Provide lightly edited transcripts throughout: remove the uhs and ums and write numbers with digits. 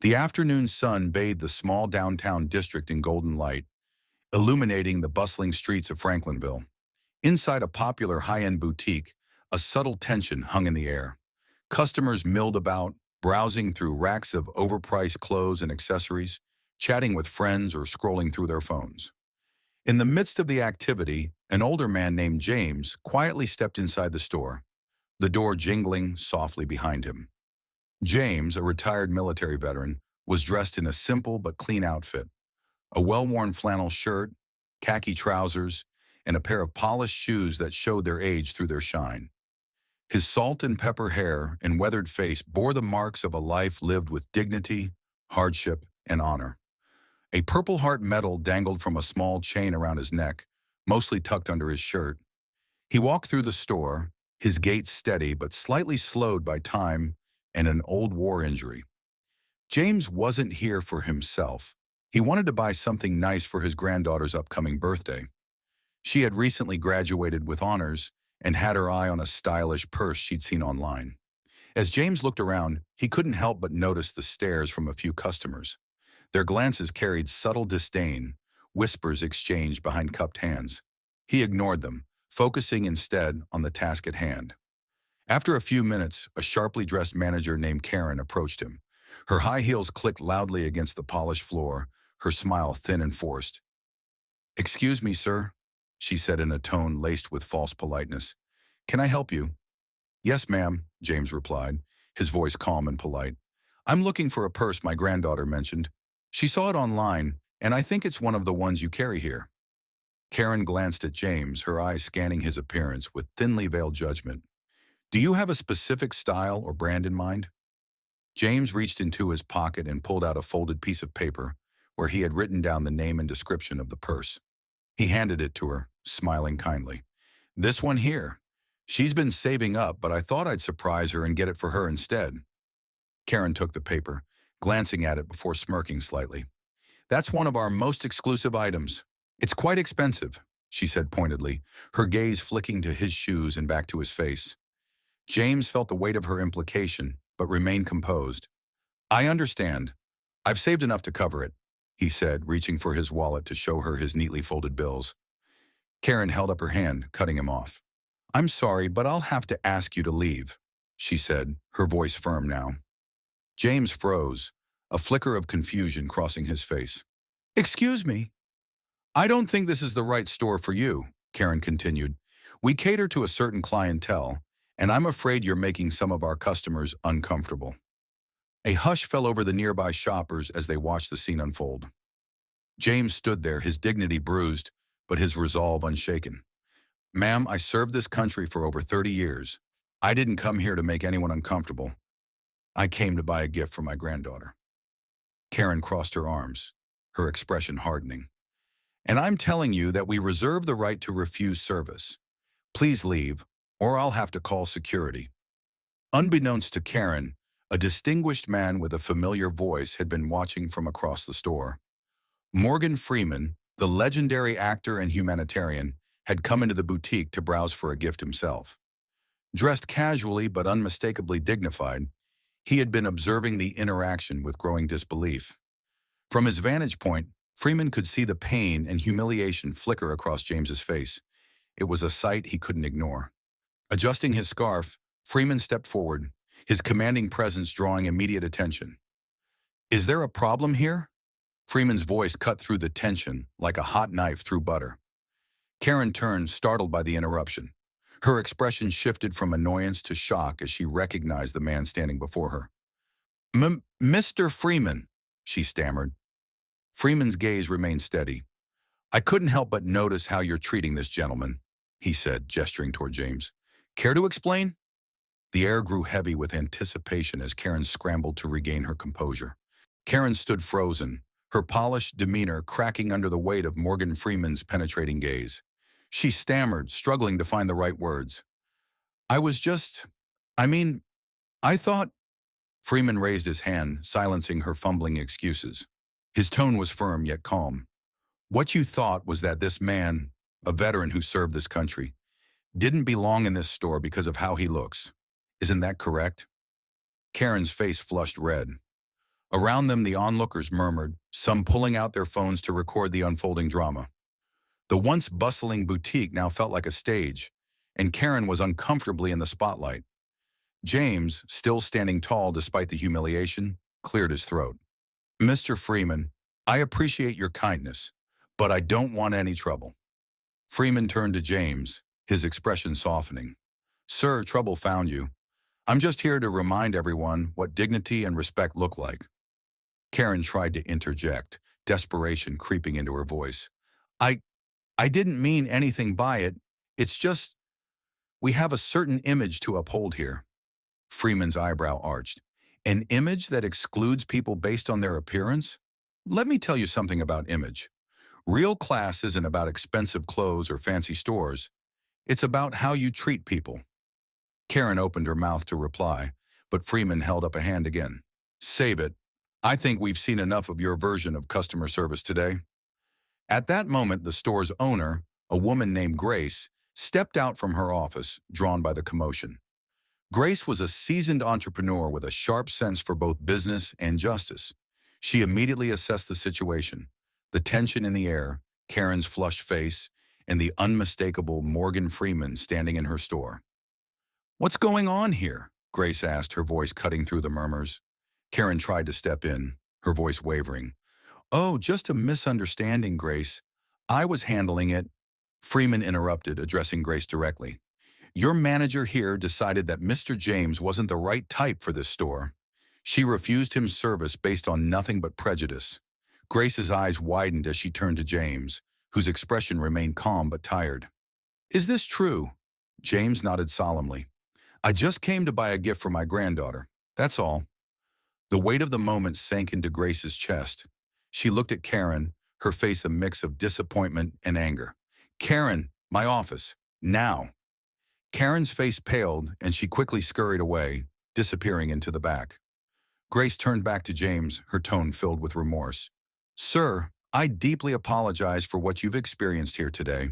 The afternoon sun bathed the small downtown district in golden light, illuminating the bustling streets of Franklinville. Inside a popular high-end boutique, a subtle tension hung in the air. Customers milled about, browsing through racks of overpriced clothes and accessories, chatting with friends or scrolling through their phones. In the midst of the activity, an older man named James quietly stepped inside the store, the door jingling softly behind him. James, a retired military veteran, was dressed in a simple but clean outfit, a well-worn flannel shirt, khaki trousers, and a pair of polished shoes that showed their age through their shine. His salt and pepper hair and weathered face bore the marks of a life lived with dignity, hardship, and honor. A Purple Heart medal dangled from a small chain around his neck, mostly tucked under his shirt. He walked through the store, his gait steady but slightly slowed by time and an old war injury. James wasn't here for himself. He wanted to buy something nice for his granddaughter's upcoming birthday. She had recently graduated with honors and had her eye on a stylish purse she'd seen online. As James looked around, he couldn't help but notice the stares from a few customers. Their glances carried subtle disdain, whispers exchanged behind cupped hands. He ignored them, focusing instead on the task at hand. After a few minutes, a sharply dressed manager named Karen approached him. Her high heels clicked loudly against the polished floor, her smile thin and forced. "Excuse me, sir," she said in a tone laced with false politeness. "Can I help you?" "Yes, ma'am," James replied, his voice calm and polite. "I'm looking for a purse my granddaughter mentioned. She saw it online, and I think it's one of the ones you carry here." Karen glanced at James, her eyes scanning his appearance with thinly veiled judgment. "Do you have a specific style or brand in mind?" James reached into his pocket and pulled out a folded piece of paper where he had written down the name and description of the purse. He handed it to her, smiling kindly. "This one here. She's been saving up, but I thought I'd surprise her and get it for her instead." Karen took the paper, glancing at it before smirking slightly. "That's one of our most exclusive items. It's quite expensive," she said pointedly, her gaze flicking to his shoes and back to his face. James felt the weight of her implication, but remained composed. "I understand. I've saved enough to cover it," he said, reaching for his wallet to show her his neatly folded bills. Karen held up her hand, cutting him off. "I'm sorry, but I'll have to ask you to leave," she said, her voice firm now. James froze, a flicker of confusion crossing his face. "Excuse me. I don't think this is the right store for you," Karen continued. "We cater to a certain clientele, and I'm afraid you're making some of our customers uncomfortable." A hush fell over the nearby shoppers as they watched the scene unfold. James stood there, his dignity bruised, but his resolve unshaken. "Ma'am, I served this country for over 30 years. I didn't come here to make anyone uncomfortable. I came to buy a gift for my granddaughter." Karen crossed her arms, her expression hardening. "And I'm telling you that we reserve the right to refuse service. Please leave, or I'll have to call security." Unbeknownst to Karen, a distinguished man with a familiar voice had been watching from across the store. Morgan Freeman, the legendary actor and humanitarian, had come into the boutique to browse for a gift himself. Dressed casually but unmistakably dignified, he had been observing the interaction with growing disbelief. From his vantage point, Freeman could see the pain and humiliation flicker across James's face. It was a sight he couldn't ignore. Adjusting his scarf, Freeman stepped forward, his commanding presence drawing immediate attention. "Is there a problem here?" Freeman's voice cut through the tension like a hot knife through butter. Karen turned, startled by the interruption. Her expression shifted from annoyance to shock as she recognized the man standing before her. "Mr. Freeman," she stammered. Freeman's gaze remained steady. "I couldn't help but notice how you're treating this gentleman," he said, gesturing toward James. "Care to explain?" The air grew heavy with anticipation as Karen scrambled to regain her composure. Karen stood frozen, her polished demeanor cracking under the weight of Morgan Freeman's penetrating gaze. She stammered, struggling to find the right words. "I was just... I thought..." Freeman raised his hand, silencing her fumbling excuses. His tone was firm yet calm. "What you thought was that this man, a veteran who served this country, didn't belong in this store because of how he looks. Isn't that correct?" Karen's face flushed red. Around them, the onlookers murmured, some pulling out their phones to record the unfolding drama. The once bustling boutique now felt like a stage, and Karen was uncomfortably in the spotlight. James, still standing tall despite the humiliation, cleared his throat. Mr. Freeman, I appreciate your kindness, but I don't want any trouble. Freeman turned to James, his expression softening. Sir, trouble found you. I'm just here to remind everyone what dignity and respect look like. Karen tried to interject, desperation creeping into her voice. I didn't mean anything by it. It's just, we have a certain image to uphold here. Freeman's eyebrow arched. An image that excludes people based on their appearance? Let me tell you something about image. Real class isn't about expensive clothes or fancy stores. It's about how you treat people. Karen opened her mouth to reply, but Freeman held up a hand again. Save it. I think we've seen enough of your version of customer service today. At that moment, the store's owner, a woman named Grace, stepped out from her office, drawn by the commotion. Grace was a seasoned entrepreneur with a sharp sense for both business and justice. She immediately assessed the situation, the tension in the air, Karen's flushed face, and the unmistakable Morgan Freeman standing in her store. What's going on here? Grace asked, her voice cutting through the murmurs. Karen tried to step in, her voice wavering. Oh, just a misunderstanding, Grace. I was handling it. Freeman interrupted, addressing Grace directly. Your manager here decided that Mr. James wasn't the right type for this store. She refused him service based on nothing but prejudice. Grace's eyes widened as she turned to James, whose expression remained calm but tired. Is this true? James nodded solemnly. I just came to buy a gift for my granddaughter. That's all. The weight of the moment sank into Grace's chest. She looked at Karen, her face a mix of disappointment and anger. Karen, my office, now. Karen's face paled, and she quickly scurried away, disappearing into the back. Grace turned back to James, her tone filled with remorse. Sir, I deeply apologize for what you've experienced here today.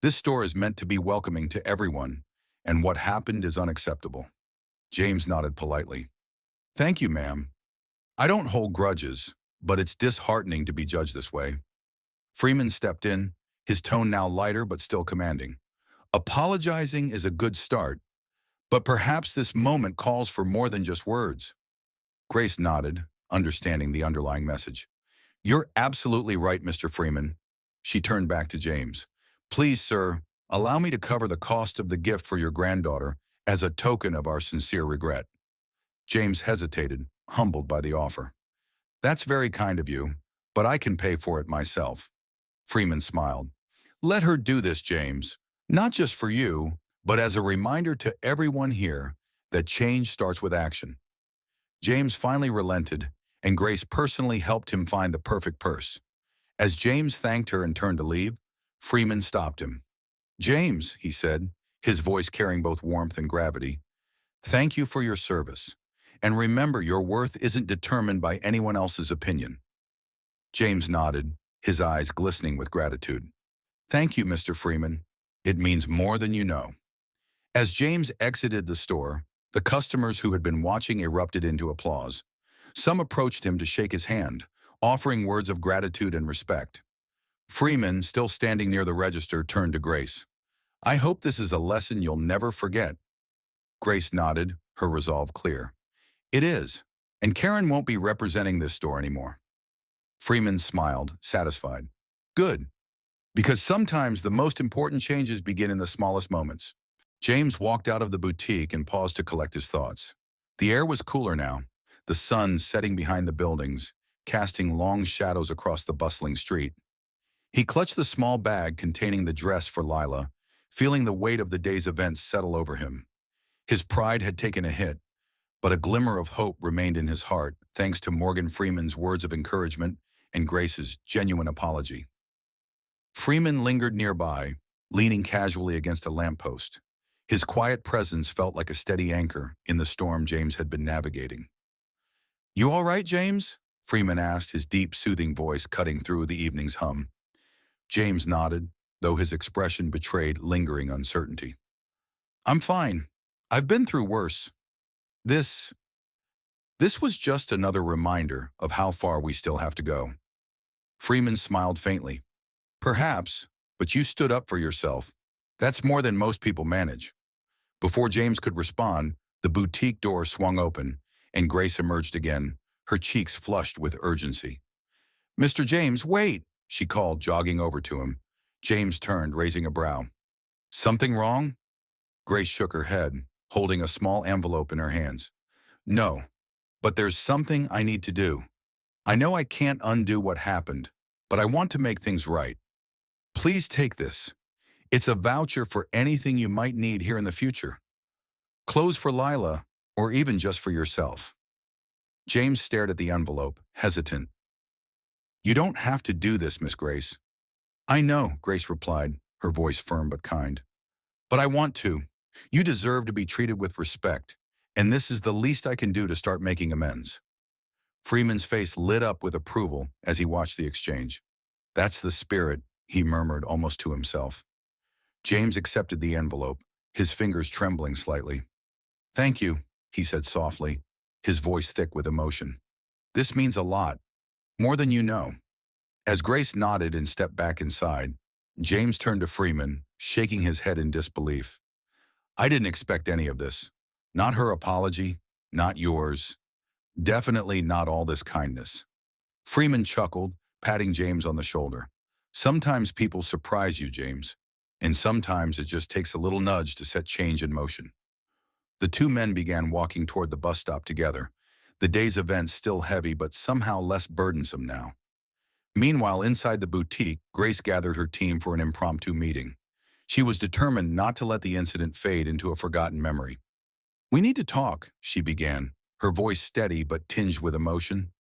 This store is meant to be welcoming to everyone, and what happened is unacceptable. James nodded politely. Thank you, ma'am. I don't hold grudges, but it's disheartening to be judged this way. Freeman stepped in, his tone now lighter but still commanding. Apologizing is a good start, but perhaps this moment calls for more than just words. Grace nodded, understanding the underlying message. You're absolutely right, Mr. Freeman. She turned back to James. Please, sir, allow me to cover the cost of the gift for your granddaughter as a token of our sincere regret. James hesitated, humbled by the offer. That's very kind of you, but I can pay for it myself. Freeman smiled. Let her do this, James. Not just for you, but as a reminder to everyone here that change starts with action. James finally relented, and Grace personally helped him find the perfect purse. As James thanked her and turned to leave, Freeman stopped him. James, he said, his voice carrying both warmth and gravity, thank you for your service. And remember, your worth isn't determined by anyone else's opinion. James nodded, his eyes glistening with gratitude. Thank you, Mr. Freeman. It means more than you know. As James exited the store, the customers who had been watching erupted into applause. Some approached him to shake his hand, offering words of gratitude and respect. Freeman, still standing near the register, turned to Grace. I hope this is a lesson you'll never forget. Grace nodded, her resolve clear. It is, and Karen won't be representing this store anymore. Freeman smiled, satisfied. Good, because sometimes the most important changes begin in the smallest moments. James walked out of the boutique and paused to collect his thoughts. The air was cooler now, the sun setting behind the buildings, casting long shadows across the bustling street. He clutched the small bag containing the dress for Lila, feeling the weight of the day's events settle over him. His pride had taken a hit, but a glimmer of hope remained in his heart thanks to Morgan Freeman's words of encouragement and Grace's genuine apology. Freeman lingered nearby, leaning casually against a lamppost. His quiet presence felt like a steady anchor in the storm James had been navigating. You all right, James? Freeman asked, his deep, soothing voice cutting through the evening's hum. James nodded, though his expression betrayed lingering uncertainty. I'm fine. I've been through worse. This This was just another reminder of how far we still have to go. Freeman smiled faintly. Perhaps, but you stood up for yourself. That's more than most people manage. Before James could respond, the boutique door swung open, and Grace emerged again, her cheeks flushed with urgency. "Mr. James, wait!" she called, jogging over to him. James turned, raising a brow. "Something wrong?" Grace shook her head, holding a small envelope in her hands. "No, but there's something I need to do. I know I can't undo what happened, but I want to make things right. Please take this. It's a voucher for anything you might need here in the future. Clothes for Lila, or even just for yourself." James stared at the envelope, hesitant. "You don't have to do this, Miss Grace." "I know," Grace replied, her voice firm but kind. "But I want to. You deserve to be treated with respect, and this is the least I can do to start making amends." Freeman's face lit up with approval as he watched the exchange. "That's the spirit," he murmured almost to himself. James accepted the envelope, his fingers trembling slightly. "Thank you," he said softly, his voice thick with emotion. "This means a lot, more than you know." As Grace nodded and stepped back inside, James turned to Freeman, shaking his head in disbelief. "I didn't expect any of this. Not her apology, not yours. Definitely not all this kindness." Freeman chuckled, patting James on the shoulder. "Sometimes people surprise you, James, and sometimes it just takes a little nudge to set change in motion." The two men began walking toward the bus stop together, the day's events still heavy but somehow less burdensome now. Meanwhile, inside the boutique, Grace gathered her team for an impromptu meeting. She was determined not to let the incident fade into a forgotten memory. "We need to talk," she began, her voice steady but tinged with emotion.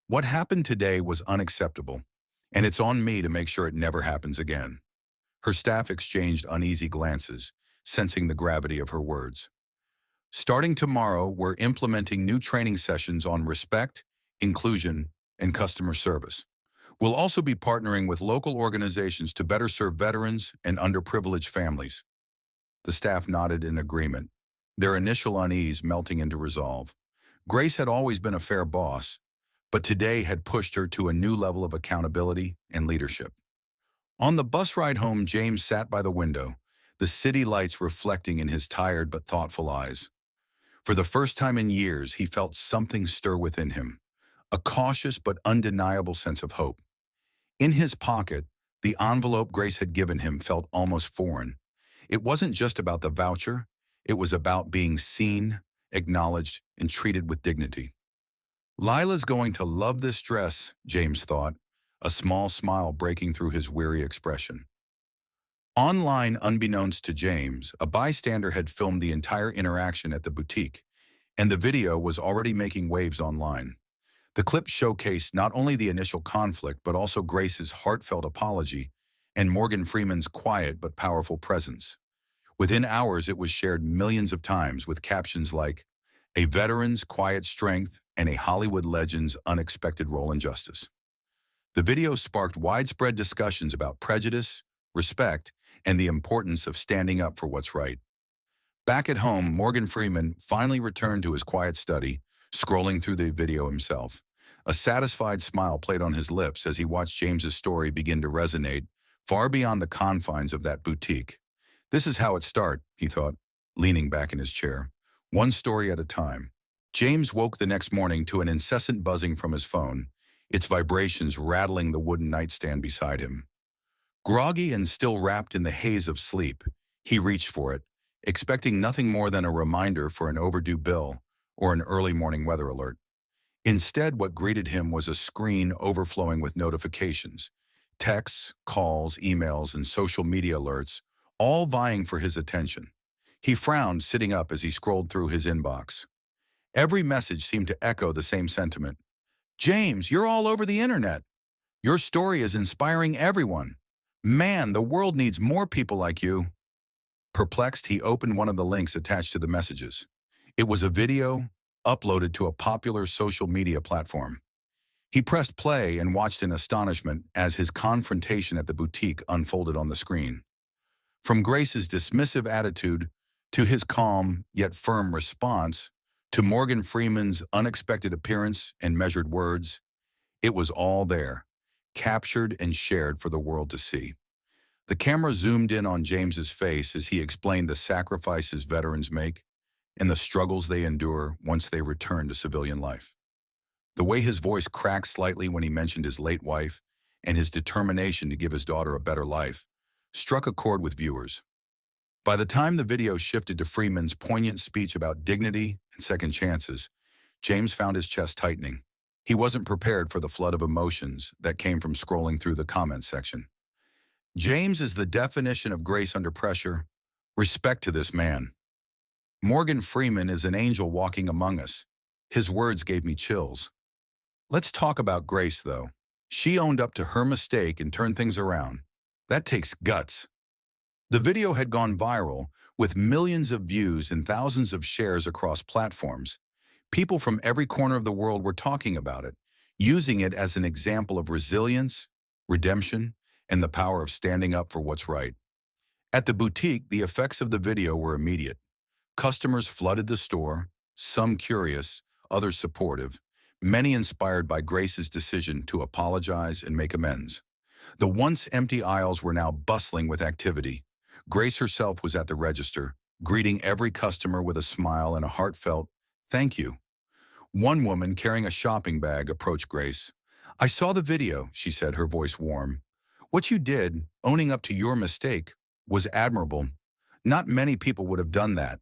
"What happened today was unacceptable, and it's on me to make sure it never happens again." Her staff exchanged uneasy glances, sensing the gravity of her words. "Starting tomorrow, we're implementing new training sessions on respect, inclusion, and customer service. We'll also be partnering with local organizations to better serve veterans and underprivileged families." The staff nodded in agreement, their initial unease melting into resolve. Grace had always been a fair boss, but today had pushed her to a new level of accountability and leadership. On the bus ride home, James sat by the window, the city lights reflecting in his tired but thoughtful eyes. For the first time in years, he felt something stir within him, a cautious but undeniable sense of hope. In his pocket, the envelope Grace had given him felt almost foreign. It wasn't just about the voucher, it was about being seen, acknowledged, and treated with dignity. "Lila's going to love this dress," James thought, a small smile breaking through his weary expression. Online, unbeknownst to James, a bystander had filmed the entire interaction at the boutique, and the video was already making waves online. The clip showcased not only the initial conflict but also Grace's heartfelt apology and Morgan Freeman's quiet but powerful presence. Within hours, it was shared millions of times with captions like, "A veteran's quiet strength and a Hollywood legend's unexpected role in justice." The video sparked widespread discussions about prejudice, respect, and the importance of standing up for what's right. Back at home, Morgan Freeman finally returned to his quiet study, scrolling through the video himself. A satisfied smile played on his lips as he watched James's story begin to resonate far beyond the confines of that boutique. "This is how it started," he thought, leaning back in his chair. "One story at a time." James woke the next morning to an incessant buzzing from his phone, its vibrations rattling the wooden nightstand beside him. Groggy and still wrapped in the haze of sleep, he reached for it, expecting nothing more than a reminder for an overdue bill or an early morning weather alert. Instead, what greeted him was a screen overflowing with notifications, texts, calls, emails, and social media alerts, all vying for his attention. He frowned, sitting up as he scrolled through his inbox. Every message seemed to echo the same sentiment. "James, you're all over the internet. Your story is inspiring everyone. Man, the world needs more people like you." Perplexed, he opened one of the links attached to the messages. It was a video uploaded to a popular social media platform. He pressed play and watched in astonishment as his confrontation at the boutique unfolded on the screen. From Grace's dismissive attitude to his calm yet firm response To Morgan Freeman's unexpected appearance and measured words, it was all there, captured and shared for the world to see. The camera zoomed in on James's face as he explained the sacrifices veterans make and the struggles they endure once they return to civilian life. The way his voice cracked slightly when he mentioned his late wife and his determination to give his daughter a better life struck a chord with viewers. By the time the video shifted to Freeman's poignant speech about dignity and second chances, James found his chest tightening. He wasn't prepared for the flood of emotions that came from scrolling through the comments section. James is the definition of grace under pressure. Respect to this man. Morgan Freeman is an angel walking among us. His words gave me chills. Let's talk about Grace, though. She owned up to her mistake and turned things around. That takes guts. The video had gone viral, with millions of views and thousands of shares across platforms. People from every corner of the world were talking about it, using it as an example of resilience, redemption, and the power of standing up for what's right. At the boutique, the effects of the video were immediate. Customers flooded the store, some curious, others supportive, many inspired by Grace's decision to apologize and make amends. The once empty aisles were now bustling with activity. Grace herself was at the register, greeting every customer with a smile and a heartfelt, "Thank you." One woman carrying a shopping bag approached Grace. "I saw the video," she said, her voice warm. "What you did, owning up to your mistake, was admirable. Not many people would have done that."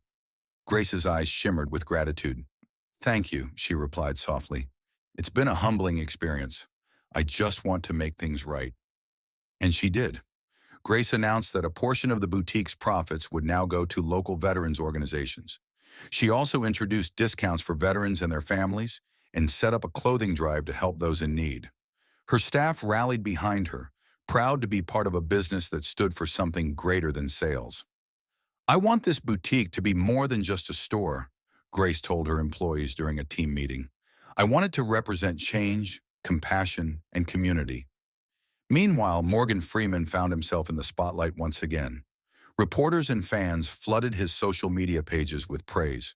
Grace's eyes shimmered with gratitude. "Thank you," she replied softly. "It's been a humbling experience. I just want to make things right." And she did. Grace announced that a portion of the boutique's profits would now go to local veterans organizations. She also introduced discounts for veterans and their families and set up a clothing drive to help those in need. Her staff rallied behind her, proud to be part of a business that stood for something greater than sales. "I want this boutique to be more than just a store," Grace told her employees during a team meeting. "I want it to represent change, compassion, and community." Meanwhile, Morgan Freeman found himself in the spotlight once again. Reporters and fans flooded his social media pages with praise.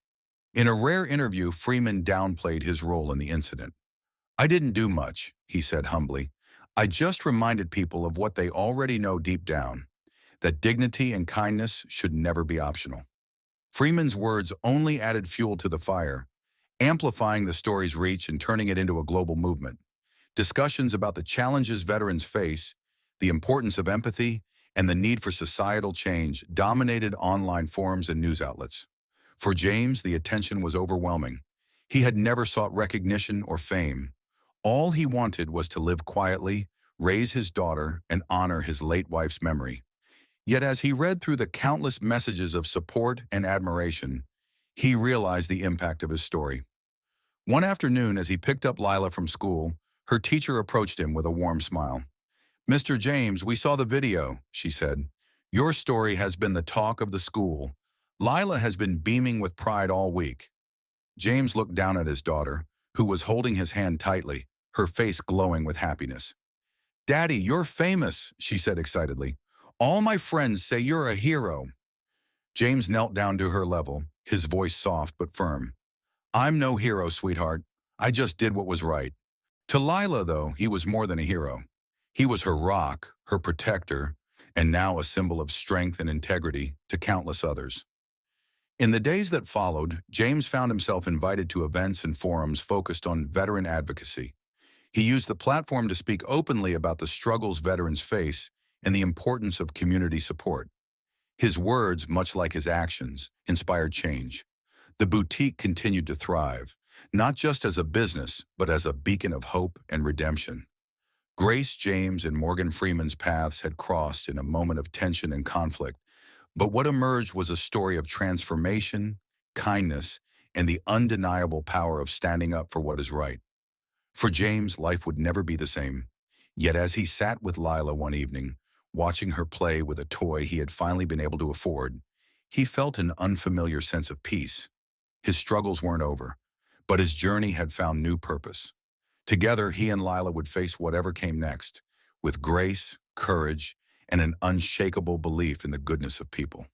In a rare interview, Freeman downplayed his role in the incident. "I didn't do much," he said humbly. "I just reminded people of what they already know deep down, that dignity and kindness should never be optional." Freeman's words only added fuel to the fire, amplifying the story's reach and turning it into a global movement. Discussions about the challenges veterans face, the importance of empathy, and the need for societal change dominated online forums and news outlets. For James, the attention was overwhelming. He had never sought recognition or fame. All he wanted was to live quietly, raise his daughter, and honor his late wife's memory. Yet as he read through the countless messages of support and admiration, he realized the impact of his story. One afternoon, as he picked up Lila from school, her teacher approached him with a warm smile. "Mr. James, we saw the video," she said. "Your story has been the talk of the school. Lila has been beaming with pride all week." James looked down at his daughter, who was holding his hand tightly, her face glowing with happiness. "Daddy, you're famous," she said excitedly. "All my friends say you're a hero." James knelt down to her level, his voice soft but firm. "I'm no hero, sweetheart. I just did what was right." To Lila, though, he was more than a hero. He was her rock, her protector, and now a symbol of strength and integrity to countless others. In the days that followed, James found himself invited to events and forums focused on veteran advocacy. He used the platform to speak openly about the struggles veterans face and the importance of community support. His words, much like his actions, inspired change. The boutique continued to thrive, not just as a business, but as a beacon of hope and redemption. Grace, James, and Morgan Freeman's paths had crossed in a moment of tension and conflict, but what emerged was a story of transformation, kindness, and the undeniable power of standing up for what is right. For James, life would never be the same. Yet as he sat with Lila one evening, watching her play with a toy he had finally been able to afford, he felt an unfamiliar sense of peace. His struggles weren't over, but his journey had found new purpose. Together, he and Lila would face whatever came next, with grace, courage, and an unshakable belief in the goodness of people.